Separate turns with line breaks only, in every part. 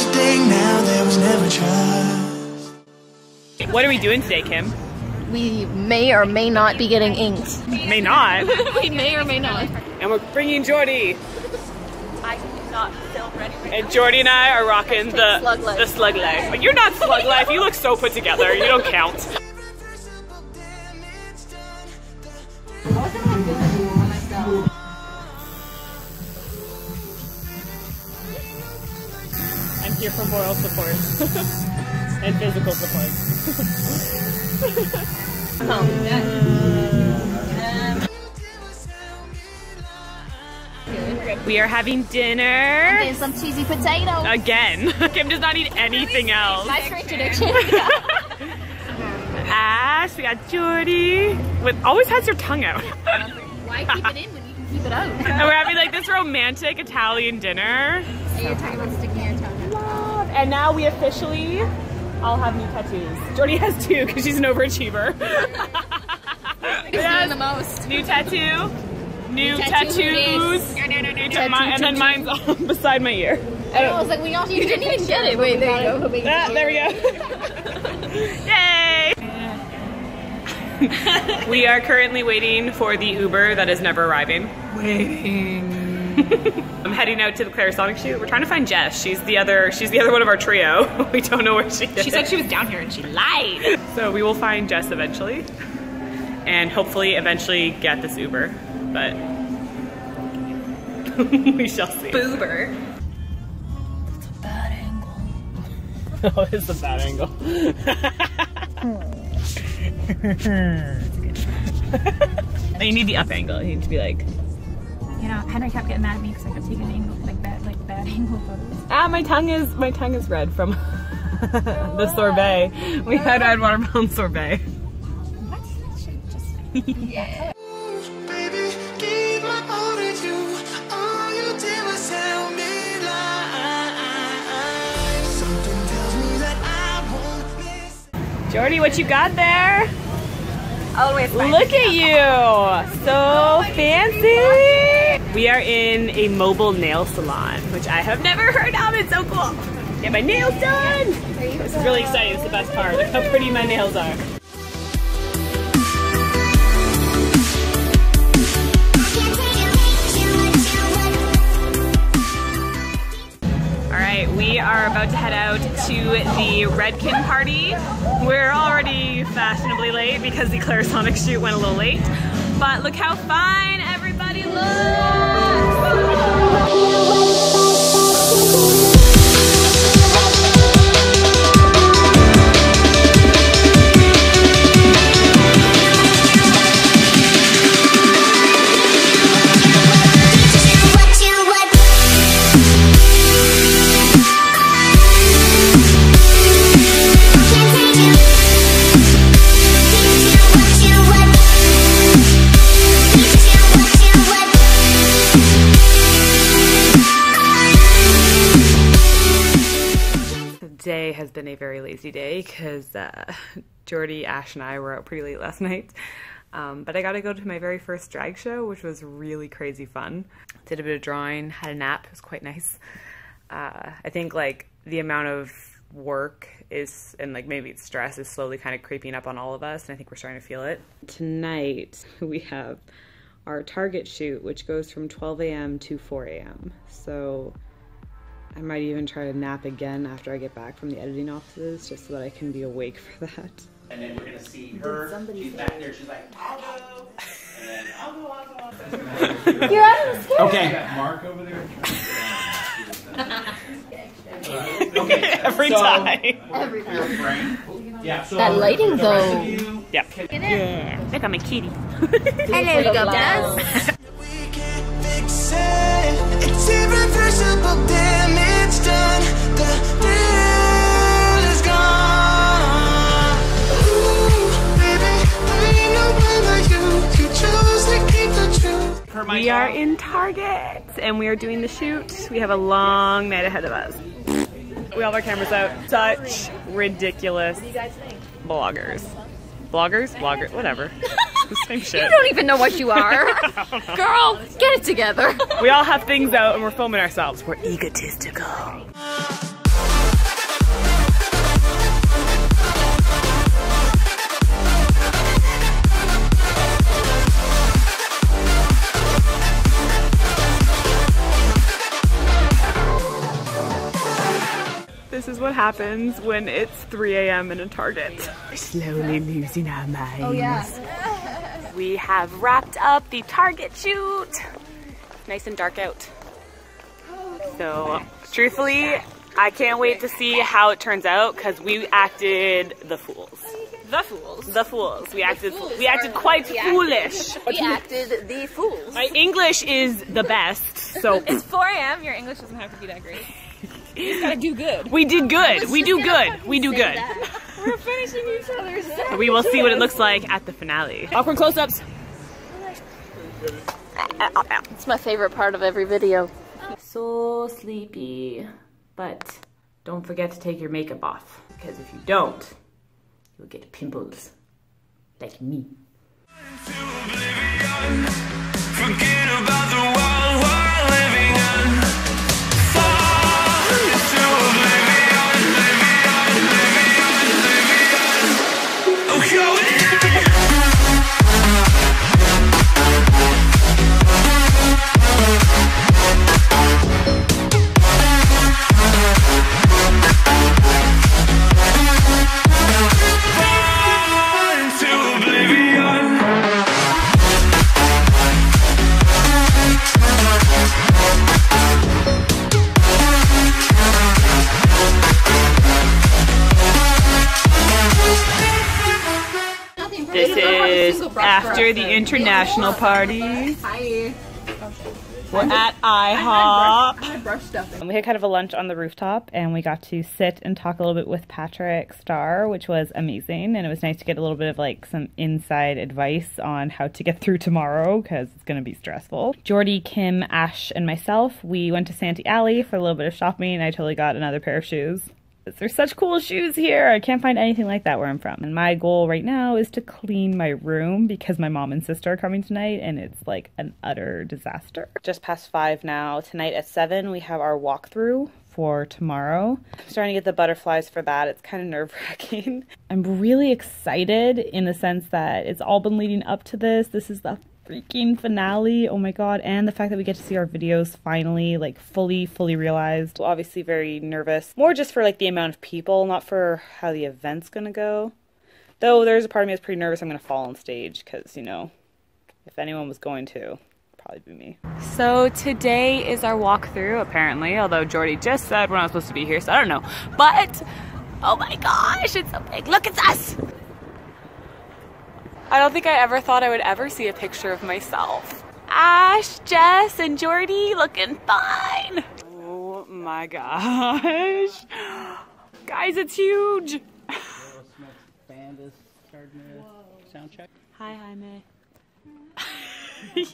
thing now, there was never trust.
What are we doing today, Kim?
We may or may not be getting inked.
May not.
We may or may not.
And we're bringing Jordy.
I do not feel ready right
And Jordy and I are rocking the slug life. But you're not slug life. You look so put together. You don't count. I'm here for moral support and physical support. We are having dinner.
And some cheesy potatoes.
Again. Kim does not eat anything else.
My contradiction.
Ash, we got Jordy. Always has your tongue out.
Why keep it in when you can keep it out?
And we're having like this romantic Italian dinner.
So you're talking about sticking your tongue out.
And now we officially all have new tattoos. Jordy has 2 because she's an overachiever.
Doing the most.
New tattoo. New tattoos. And then mine's beside my ear.
I was like, you didn't even get it. Wait, there you go.
There we go. Yay! We are currently waiting for the Uber that is never arriving. Waiting. I'm heading out to the Clarisonic shoot. We're trying to find Jess. She's the other one of our trio. We don't know where she is.
She said she was down here and she lied.
So we will find Jess eventually. And hopefully eventually get this Uber. But we shall see.
Boober.
It's a bad angle.
Oh, it's a bad angle. You need the up angle. You need to be like.
You know, Henry kept getting mad at me because I kept taking angle, like bad angle photos.
Ah, my tongue is red from the sorbet. We had watermelon sorbet.
What? That should just.
Yeah.
Baby, give my all to you. All you did was tell me lies. Something tells me that I won't miss.
Jordy, what you got there?
Always fine.
Look at you! So fancy! We are in a mobile nail salon, which I have never heard of. It's so cool. Get my nails done! This is really exciting. It's the best part. Look how pretty my nails are. Alright, we are about to head out to the Redkin party. We're already fashionably late because the Clarisonic shoot went a little late. But look how fine everybody Today has been a very lazy day because Jordy, Ash, and I were out pretty late last night. But I got to go to my very first drag show, which was really crazy fun. Did a bit of drawing, had a nap. It was quite nice. I think like the amount of work is, and like maybe stress is slowly kind of creeping up on all of us, and I think we're starting to feel it. Tonight we have our Target shoot, which goes from 12 a.m. to 4 a.m. So I might even try to nap again after I get back from the editing offices, just so that I can be awake for that.
And then we're gonna see her. She's back there. She's like, I'll go. And then I'll go.
You're out of the skin.
Okay. That Mark over there. Okay.
Every time.
Every time.
Yeah. So
That lighting though.
Yep. Yeah. Look at my kitty.
Hello, guys.
We can't fix it. It's irreversible damage done. The thrill is gone. Ooh, baby, there ain't no one like you. You chose to keep the truth.
We are in Target and we are doing the shoot. We have a long night ahead of us. We all have our cameras out. Such ridiculous bloggers. Bloggers? Bloggers? Whatever. The same shit.
You don't even know what you are. Girl, get it together.
We all have things out and we're filming ourselves. We're egotistical. happens when it's 3 a.m. in a Target. We're slowly losing our minds.
Oh yeah.
We have wrapped up the Target shoot. Nice and dark out. So, truthfully, I can't wait to see how it turns out because we acted the fools. The fools. The fools. We acted quite foolish.
We acted the fools.
My English is the best, so
It's 4 a.m. Your English doesn't have to be that great. You just gotta do good.
we did good. We do good. We do good.
We're finishing each other's set.
We will see what it looks like at the finale. Awkward close-ups.
It's my favorite part of every video.
So sleepy, but don't forget to take your makeup off because if you don't, you'll get pimples like me.
Forget about the world we're living in. Fall into oblivion, oblivion, oblivion. Oh,
This is after the international party.
Hi.
We're at IHOP.
I brush stuff.
We had kind of a lunch on the rooftop and we got to sit and talk a little bit with Patrick Starr, which was amazing. And it was nice to get a little bit of like some inside advice on how to get through tomorrow because it's going to be stressful. Jordy, Kim, Ash, and myself, we went to Santee Alley for a little bit of shopping and I totally got another pair of shoes. There's such cool shoes here. I can't find anything like that where I'm from. And my goal right now is to clean my room because my mom and sister are coming tonight and it's like an utter disaster. Just past 5 now. Tonight at 7 we have our walkthrough for tomorrow. I'm starting to get the butterflies for that. It's kind of nerve-wracking. I'm really excited in the sense that it's all been leading up to this. This is the freaking finale. Oh my god. And the fact that we get to see our videos finally like fully realized. Obviously very nervous, more just for like the amount of people, not for how the event's gonna go, though there's a part of me that's pretty nervous I'm gonna fall on stage because, you know, if anyone was going to, it'd probably be me. So today is our walkthrough apparently, although Jordy just said we're not supposed to be here, so I don't know, but oh my gosh, it's so big. Look, it's us. I don't think I ever thought I would ever see a picture of myself. Ash, Jess, and Jordy looking fine. Oh my gosh. Guys, it's huge.
Band is starting to sound check.
Hi, Jaime.
You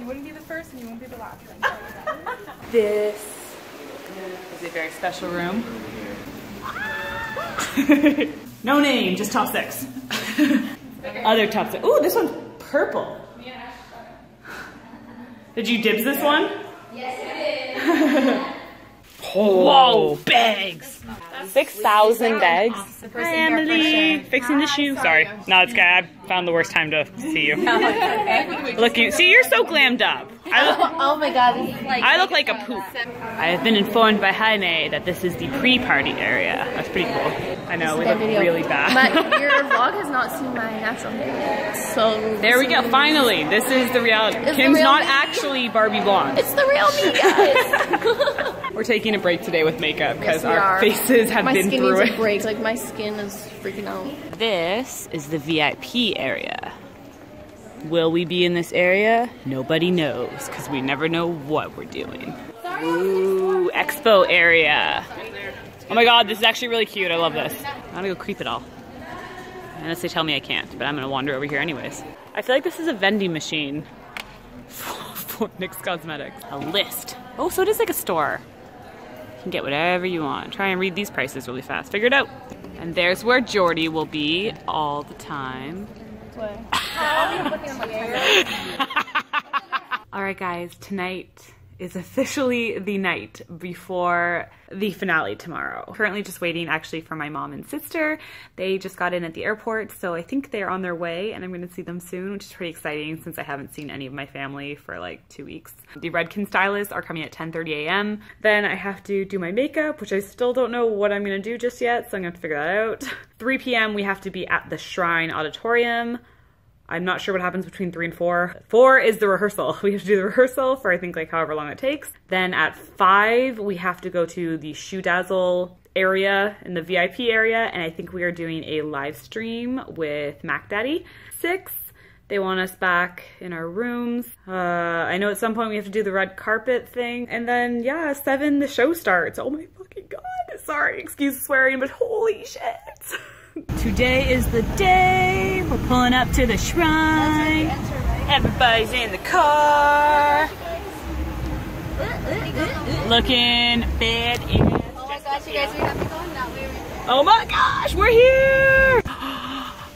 wouldn't be the first and you won't be the last.
This is a very special room. No name, just top 6. Other top 6. Ooh, this one's purple. Did you dibs this one?
Yes, I did.
Whoa, bags! 6,000 bags. Hi, Emily. Fixing the shoe. Sorry. No, it's good. I found the worst time to see you. Look, see, you're so glammed up.
Oh my god.
I look like a poop. I have been informed by Jaime that this is the pre-party area. That's pretty cool. I know, we look really bad.
Your vlog has not seen my natural hair, so...
There we go, finally. This is the reality. Kim's not actually Barbie blonde.
It's the real me, guys.
We're taking a break today with makeup because our faces have been through
My skin needs
it.
a break. Like, my skin is freaking out.
This is the VIP area. Will we be in this area? Nobody knows because we never know what we're doing. Ooh, expo area. Oh my god, this is actually really cute. I love this. I'm gonna go creep it all. Unless they tell me I can't, but I'm gonna wander over here anyways. I feel like this is a vending machine for NYX Cosmetics. A list. Oh, so it is like a store. You can get whatever you want. Try and read these prices really fast. Figure it out. And there's where Jordy will be all the time. Alright guys, tonight is officially the night before the finale tomorrow. Currently just waiting actually for my mom and sister. They just got in at the airport, so I think they're on their way and I'm gonna see them soon, which is pretty exciting since I haven't seen any of my family for like 2 weeks. The Redken stylists are coming at 10:30 a.m. Then I have to do my makeup, which I still don't know what I'm gonna do just yet, so I'm gonna have to figure that out. 3 p.m. we have to be at the Shrine Auditorium. I'm not sure what happens between 3 and 4. 4 is the rehearsal. We have to do the rehearsal for I think like however long it takes. Then at 5, we have to go to the Shoe Dazzle area in the VIP area, and I think we are doing a live stream with Mac Daddy. 6, they want us back in our rooms. I know at some point we have to do the red carpet thing. And then yeah, 7, the show starts. Oh my fucking God. Sorry, excuse the swearing, but holy shit.
Today is the day. We're pulling up to the shrine. Everybody's in the car. Looking badass.
Oh my gosh, you guys, we have to go that way.
Oh my gosh, we're here!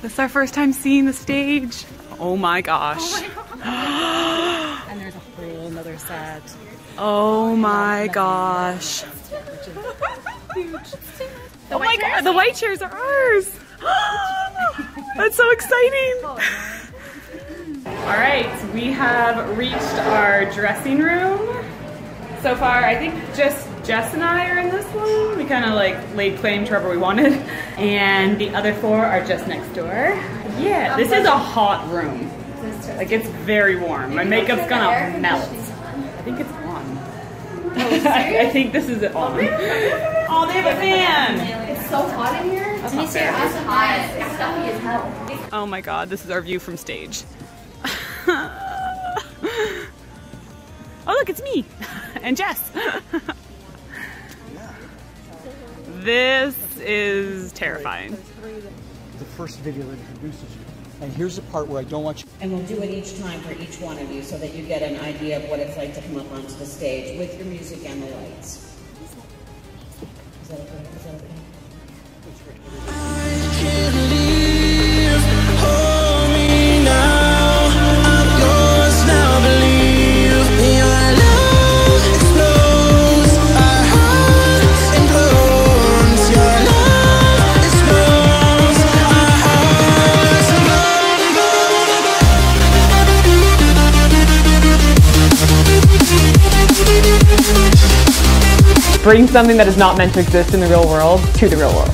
This is our first time seeing the stage. Oh my gosh.
And there's a whole nother set.
Oh my gosh. Oh my God, the white chairs are ours. That's so exciting. All right, we have reached our dressing room. So far, I think just Jess and I are in this one. We kind of like laid claim to wherever we wanted. And the other 4 are just next door. Yeah, this is a hot room. Like it's very warm. My makeup's gonna melt. I think it's on. I think this is it on. Oh, they have a fan.
It's so hot in here.
That's
Can you
not
see
fair.
our outside? It's stuffy as hell.
Oh my God, this is our view from stage. Oh look, it's me and Jess. This is terrifying.
The first video that introduces you. And here's the part where I don't want you.
And we'll do it each time for each one of you so that you get an idea of what it's like to come up onto the stage with your music and the lights. Is that okay? Is that okay?
Can't leave. Hold me now. I'm yours now. Believe your love explodes. Our hearts implodes. Your love explodes. Our hearts
Bring something that is not meant to exist in the real world to the real world.